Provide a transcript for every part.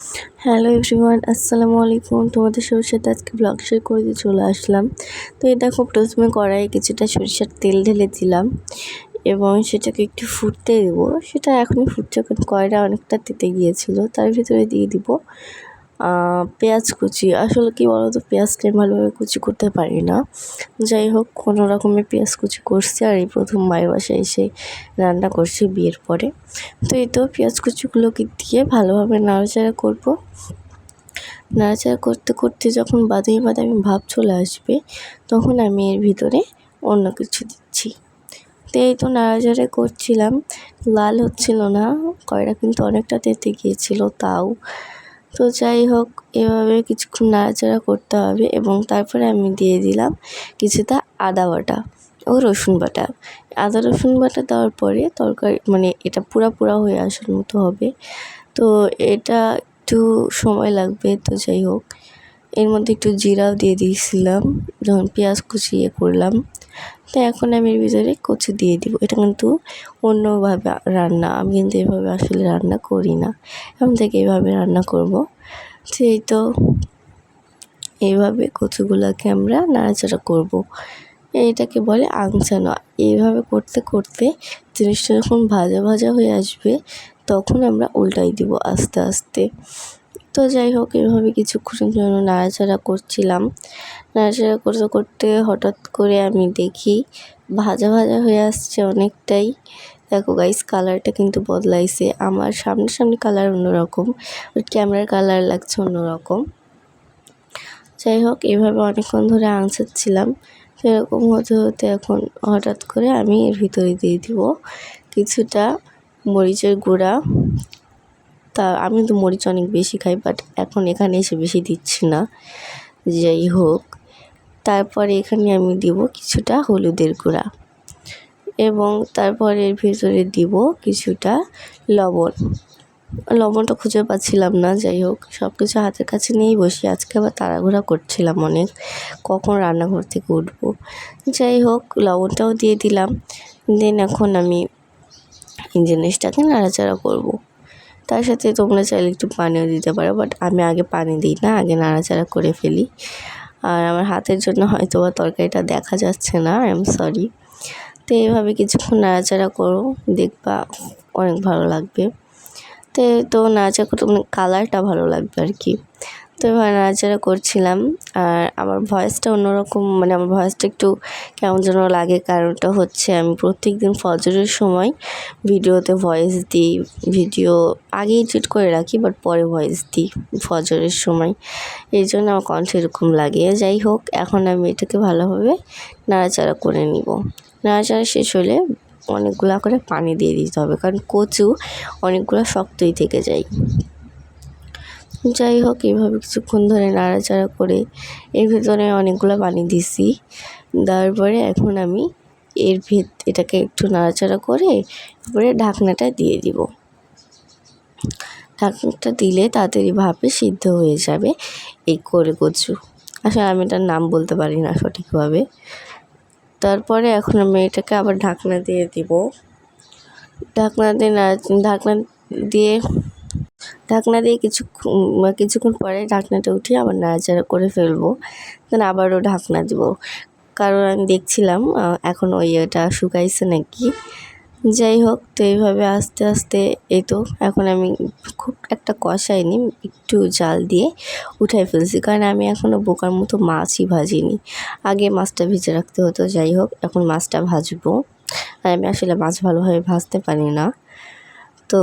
Hello everyone, আসসালামু আলাইকুম। তোমাদের সবার সাথে আজকে ব্লগ শেয়ার করে দিয়ে চলে আসলাম। তো এই দেখো, প্রথমে কড়াইয়ে কিছুটা সরিষার তেল ঢেলে দিলাম এবং সেটাকে একটু ফুটতে দেবো। সেটা এখনই ফুটছে, কারণ কড়াইটা অনেকটা তেতে গিয়েছিল। তার ভিতরে দিয়ে দিব পেঁয়াজ কুচি। আসলে কি বলো তো, পেঁয়াজটা ভালোভাবে কুচি করতে পারি না। যাই হোক, কোনো রকমের পেঁয়াজ কুচি করছি, আর এই প্রথম মায়ের বাসায় এসে রান্না করছি বিয়ের পরে। তো এই তো পেঁয়াজ কুচিগুলোকে দিয়ে ভালোভাবে নাড়াচাড়া করব। নাড়াচাড়া করতে করতে যখন বাদামি বাদামি ভাব চলে আসবে, তখন আমি এর ভিতরে অন্য কিছু দিচ্ছি। তো এই তো নাড়াচাড়া করছিলাম, লাল হচ্ছিল না, কড়াইটা কিন্তু অনেকটা তেতে গিয়েছিল তাও। তো যাই হোক, এভাবে কিছুক্ষণ নাড়াচাড়া করতে হবে এবং তারপরে আমি দিয়ে দিলাম কিছুটা আদা বাটা ও রসুন বাটা। আদা রসুন বাটা দেওয়ার পরে তরকারি এটা পুরা হয়ে আসার মতো হবে। তো এটা একটু সময় লাগবে। তো যাই হোক, এর মধ্যে একটু জিরাও দিয়ে দিয়েছিলাম যখন পেঁয়াজ কুচিয়ে করলাম। তো এখন আমি এর ভিতরে কচু দিয়ে দিব। এটা কিন্তু অন্যভাবে রান্না, আমি কিন্তু এভাবে আসলে রান্না করি না। এখন থেকে এভাবে রান্না করব। সেই তো এইভাবে কচুগুলোকে আমরা নাড়াচাড়া করব। এটাকে বলে আংচানো। এইভাবে করতে করতে জিনিসটা যখন ভাজা ভাজা হয়ে আসবে, তখন আমরা উল্টাই দিব আস্তে আস্তে। তো যাই হোক, এভাবে কিছুক্ষণের জন্য নাড়াচাড়া করছিলাম। নাড়াচাড়া করতে করতে হঠাৎ করে আমি দেখি ভাজা ভাজা হয়ে আসছে অনেকটাই। দেখো গাইস, কালারটা কিন্তু বদলাইছে। আমার সামনাসামনি কালার অন্যরকম, ক্যামেরার কালার লাগছে অন্যরকম। যাই হোক, এভাবে অনেকক্ষণ ধরে আঁচাচ্ছিলাম। সেরকম হতে হতে এখন হঠাৎ করে আমি এর ভিতরে দিয়ে দিব কিছুটা মরিচের গুঁড়া। তা আমি তো মরিচ অনেক বেশি খাই, বাট এখন এখানে এসে বেশি দিচ্ছি না। যাই হোক, তারপরে এখানে আমি দিব কিছুটা হলুদের গুঁড়া এবং তারপরে এর ভিতরে দিব কিছুটা লবণ। লবণটা খুঁজে পাচ্ছিলাম না। যাই হোক, সব কিছু হাতের কাছে নিয়েই বসি। আজকে আবার তাড়াহুড়া করছিলাম অনেক, কখন রান্নাঘর থেকে উঠবো। যাই হোক, লবণটাও দিয়ে দিলাম। দেন এখন আমি এই জিনিসটাকে নাড়াচাড়া করব। তার সাথে তোমরা চাইলে একটু পানিও দিতে পারো, বাট আমি আগে পানি দিই না, আগে নাড়াচাড়া করে ফেলি। আর আমার হাতের জন্য হয়তো বা তরকারিটা দেখা যাচ্ছে না, আই এম সরি। তো এইভাবে কিছুক্ষণ নাড়াচাড়া করো, দেখবা অনেক ভালো লাগবে। তো নাড়াচাড়া করতে কালারটা ভালো লাগবে আর কি। তো এবার নাড়াচাড়া করছিলাম। আর আমার ভয়েসটা অন্যরকম, আমার ভয়েসটা একটু কেমন যেন লাগে। কারণটা হচ্ছে, আমি প্রত্যেকদিন ফজরের সময় ভিডিওতে ভয়েস দিই। ভিডিও আগে এডিট করে রাখি, বাট পরে ভয়েস দিই ফজরের সময়। এই জন্য আমার কণ্ঠ এরকম লাগে। যাই হোক, এখন আমি এটাকে ভালোভাবে নাড়াচাড়া করে নিব। নাড়াচাড়া শেষ হলে অনেকগুলো করে পানি দিয়ে দিতে হবে, কারণ কচু অনেকগুলো শক্তই থেকে যায়। যাই হোক, এইভাবে কিছুক্ষণ ধরে নাড়াচাড়া করে এর ভেতরে অনেকগুলো পানি দিছি। দেওয়ার পরে এখন আমি এটাকে একটু নাড়াচাড়া করে তারপরে ঢাকনাটা দিয়ে দিব। ঢাকনাটা দিলে তাড়াতাড়ি ভাবে সিদ্ধ হয়ে যাবে এই কচু। আসলে আমি এটার নাম বলতে পারি না সঠিকভাবে। তারপরে এখন আমি এটাকে আবার ঢাকনা দিয়ে দিব। ঢাকনা দিয়ে কিছুক্ষণ পরে ঢাকনাটা উঠিয়ে আবার নাড়াচাড়া করে ফেলবো। দেন আবারও ঢাকনা দিব, কারণ আমি দেখছিলাম এখন এটা শুকাইছে নাকি। যাই হোক, তো এইভাবে আস্তে আস্তে এই তো এখন আমি খুব একটা কষাইনি, একটু জাল দিয়ে উঠাই ফেলছি, কারণ আমি এখনও বোকার মতো মাছই ভাজিনি। আগে মাছটা ভেজে রাখতে হতো। যাই হোক, এখন মাছটা ভাজবো। আর আমি আসলে মাছ ভালোভাবে ভাজতে পারি না। তো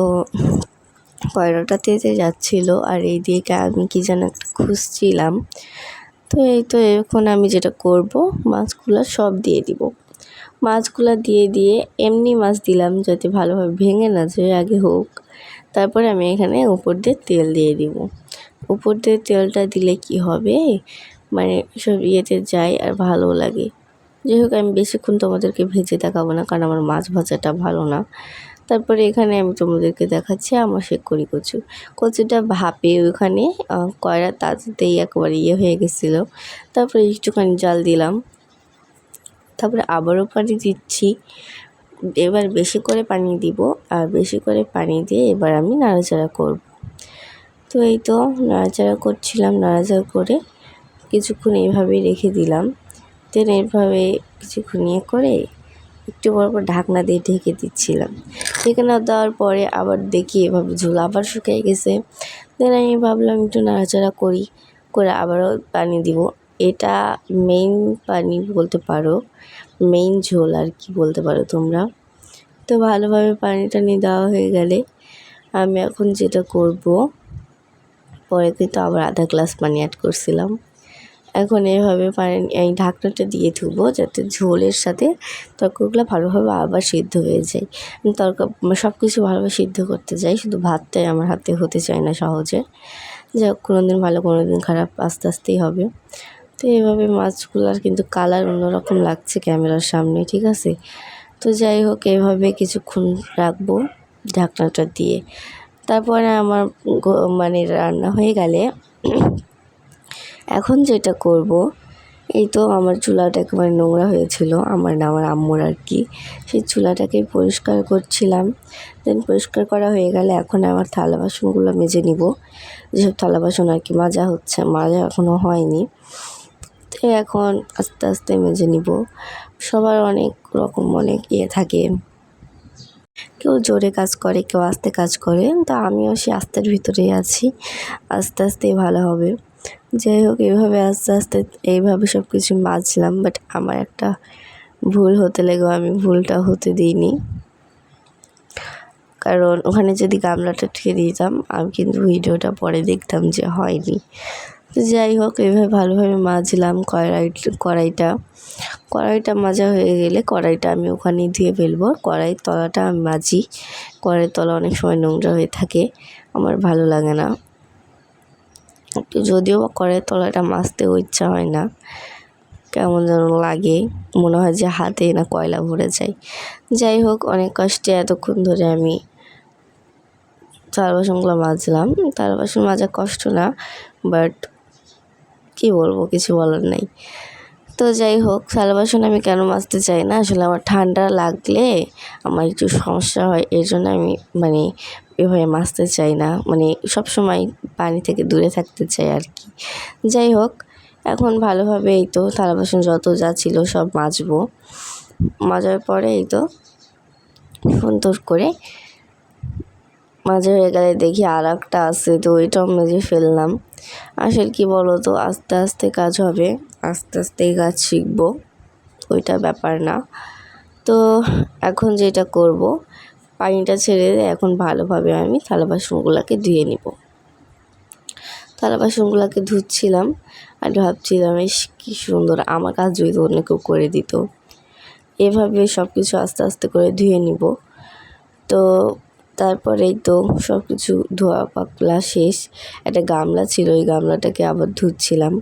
কয়লাটা তেতে যাচ্ছিলো, আর এই দিকে আমি কি যেন একটা খুঁজছিলাম। তো এই তো এখন আমি যেটা করব, মাছগুলো সব দিয়ে দিব। মাছগুলো দিয়ে এমনি মাছ দিলাম যাতে ভালোভাবে ভেঙে না যায়, আগে হোক। তারপরে আমি এখানে উপর দিয়ে তেল দিয়ে দিব। উপর দিয়ে তেলটা দিলে কি হবে, সব ইয়েতে যায় আর ভালো লাগে। যাই হোক, আমি বেশিক্ষণ তোমাদেরকে ভেজে দেখাবো না, কারণ আমার মাছ ভাজাটা ভালো না। তারপরে এখানে আমি তোমাদেরকে দেখাচ্ছি আমার সে কচুটা ভাপে ওখানে কয়রা তাতেই একবার হয়ে গেছিলো। তারপরে একটুখানি জাল দিলাম, তারপরে আবারও পানি দিচ্ছি। এবার বেশি করে পানি দিব, আর বেশি করে পানি দিয়ে এবার আমি নাড়াচাড়া করব। তো এই তো নাড়াচাড়া করছিলাম, নাড়াচাড়া করে কিছুক্ষণ এইভাবেই রেখে দিলাম। দেন এইভাবে কিছুক্ষণ করে একটু পর ঢাকনা দিয়ে ঢেকে দিচ্ছিলাম। ঢেকে না দেওয়ার পরে আবার দেখি এভাবে ঝোল আবার শুকিয়ে গেছে। দেন আমি ভাবলাম একটু নাড়াচাড়া করে আবারও পানি দিব। এটা মেইন পানি বলতে পারো, মেইন ঝোল আর কি বলতে পারো তোমরা। তো ভালোভাবে পানি টানি দেওয়া হয়ে গেলে আমি এখন যেটা করব, পরে কিন্তু আবার আধা গ্লাস পানি অ্যাড করছিলাম। এখন এইভাবে পানি এই ঢাকনাটা দিয়ে ধুবো যাতে ঝোলের সাথে তরকারিগুলো ভালোভাবে আবার সিদ্ধ হয়ে যায়। সব কিছু ভালোভাবে সিদ্ধ করতে যাই, শুধু ভাতটাই আমার হাতে হতে চায় না সহজে। যাই হোক, কোনো দিন ভালো কোনো দিন খারাপ, আস্তে আস্তেই হবে। তো এইভাবে মাছগুলোর কিন্তু কালার অন্যরকম লাগছে ক্যামেরার সামনে, ঠিক আছে। তো যাই হোক, এইভাবে কিছুক্ষণ রাখবো ঢাকনাটা দিয়ে। তারপরে আমার মানে রান্না হয়ে গেলে এখন যেটা করব, এই তো আমার চুলাটা একেবারে নোংরা হয়েছিল, আমার না আমার আম্মুর আর কি। সেই চুলাটাকে পরিষ্কার করছিলাম। দেন পরিষ্কার করা হয়ে গেলে এখন আমার থালা বাসনগুলো মেজে নিব। যেসব থালা বাসন আর কি মাজা এখনও হয়নি। তো এখন আস্তে আস্তে মেজে নিব। সবার অনেক রকম অনেক থাকে, কেউ জোরে কাজ করে, কেউ আস্তে কাজ করে। তো আমিও সেই আস্তের ভিতরেই আছি, আস্তে আস্তেই ভালো হবে। যাই হোক, এইভাবে আস্তে আস্তে এইভাবে সব কিছু মাজলাম। বাট আমার একটা ভুল হতে লেগেও আমি ভুলটা হতে দিইনি, কারণ ওখানে যদি গামলাটা ঠেকে দিতাম আমি কিন্তু ভিডিওটা পরে দেখতাম যে হয়নি। তো যাই হোক, এইভাবে ভালোভাবে মাজলাম কড়াইটা মাজা হয়ে গেলে কড়াইটা আমি ওখানেই ধুয়ে ফেলবো। কড়াইয়ের তলাটা আমি মাজি, কড়াইয়ের তলা অনেক সময় নোংরা হয়ে থাকে, আমার ভালো লাগে না। যদিও বা কড়াইয়ের তলাটা মাজতেও ইচ্ছা হয় না, কেমন যেন লাগে, মনে হয় যে হাতে না কয়লা ভরে যায়। যাই হোক, অনেক কষ্টে এতক্ষণ ধরে আমি থালা বাসনগুলো মাজলাম। থালা বাসন মাজা কষ্ট না, বাট কী বলবো, কিছু বলার নাই। তো যাই হোক, থালা বাসন আমি কেন মাজতে চাই না, আসলে আমার ঠান্ডা লাগলে আমার একটু সমস্যা হয়, এর জন্য আমি মানে এভাবে মাজতে চাই না, মানে সবসময় পানি থেকে দূরে থাকতে চাই আর কি। যাই হোক, এখন ভালোভাবে এই তো থালা বাসন যত যা ছিল সব মাজবো। মাজার পরে এই তো সুন্দর করে মাজা হয়ে গেলে দেখি আর একটা আছে, তো ওইটাও মেজে ফেললাম। আসলে কি বলো তো, আস্তে আস্তে কাজ হবে, আস্তে আস্তেই কাজ শিখবো, ওইটা ব্যাপার না। তো এখন যেটা করব, পানিটা ছেড়ে এখন ভালোভাবে আমি থালা বাসনগুলোকে ধুয়ে নিব। থালা বাসনগুলোকে ধুচ্ছিলাম আর ভাবছিলাম কী সুন্দর, আমার কাজ যদি অন্য কেউ করে দিত। এভাবে সব কিছু আস্তে আস্তে করে ধুয়ে নিব। তো তারপরেই তো সব কিছু ধোয়া পাকলা শেষ। একটা গামলা ছিল, ওই গামলাটাকে আবার ধুচ্ছিলাম।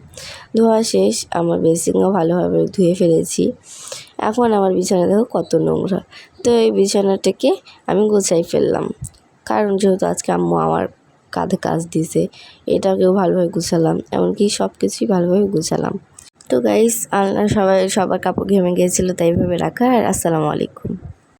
ধোয়া শেষ, আমার বেসিনও ভালোভাবে ধুয়ে ফেলেছি। এখন আমার বিছানা দেখো কত নোংরা। তো এই বিছানাটাকে আমি গুছাই ফেললাম, কারণ যেহেতু আজকে আম্মু আমার কাঁধে কাজ দিয়েছে, এটাকেও ভালোভাবে গুছালাম, এমনকি সব কিছুই ভালোভাবে গুছালাম। তো গাইস, সবার কাপড় ঘেমে গিয়েছিলো, তাই ভাবে রাখা। আর আসসালামু আলাইকুম।